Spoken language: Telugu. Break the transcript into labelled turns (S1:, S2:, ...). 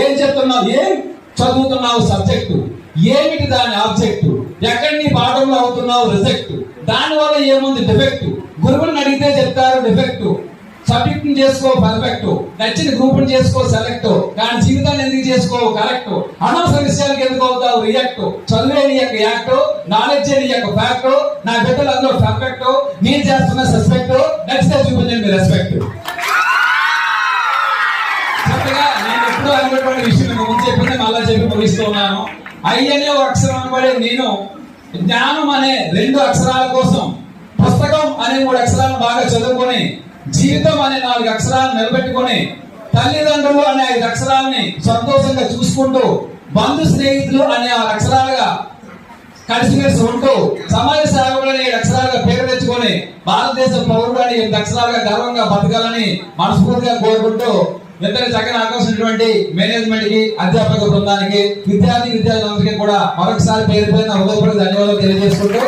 S1: ఏం చెప్తున్నావు, ఏం చదువుతున్నావు, సబ్జెక్టు ఏమిటి, దాని ఆబ్జెక్టు, ఎక్కడ నీ పాఠంలో అవుతున్నావు రిజెక్ట్, దానివల్ల ఏముంది డిఫెక్ట్. గురువుని అడిగితే చెప్తారు డిఫెక్ట్. సబ్జెక్ట్ చేసుకో పర్ఫెక్ట్, నచ్చిన గ్రూప్ చేసుకో సెలెక్ట్, కానీ జీవితాన్ని ఎందుకు చేసుకోవు కరెక్ట్. అనవసర విషయాలకు ఎందుకు అవుతావు రియాక్ట్. చదువే నీ యొక్క యాక్ట్, నాలెడ్జ్ నీ యొక్క ఫ్యాక్ట్, నా బిడ్డలు అందరూ పర్ఫెక్ట్, నేను చేస్తున్న సస్పెక్ట్, నచ్చితే చూపించండి మీ రెస్పెక్ట్. చక్కగా నేను ఎప్పుడు అనుకున్నటువంటి విషయం ముందు చెప్పింది మళ్ళా చెప్పి ముగిస్తూ ఉన్నాను. ఐ అనే ఒక అక్షరం అనబడే నేను జ్ఞానం అనే 2 అక్షరాల కోసం, పుస్తకం అనే 3 అక్షరాలను బాగా చదువుకొని, జీవితం అనే 4 అక్షరాలను నిలబెట్టుకొని, తల్లిదండ్రులు అనే 5 అక్షరాలని సంతోషంగా చూసుకుంటూ, బంధు స్నేహితులు అనే 6 అక్షరాలుగా కలిసిమెలిసి ఉంటూ, సమాజ సేవకులు అనే 7 అక్షరాలుగా పేరు తెచ్చుకొని, భారతదేశ పౌరుడు అనే 8 అక్షరాలుగా గర్వంగా బతకాలని మనస్ఫూర్తిగా కోరుకుంటూ, ఇద్దరు చక్కని ఆకర్షించినటువంటి మేనేజ్మెంట్ కి, అధ్యాపక బృందానికి, విద్యార్థులందరికీ కూడా మరొకసారి పేరు పైన హృదయపూర్వక ధన్యవాదాలు తెలియజేసుకుంటూ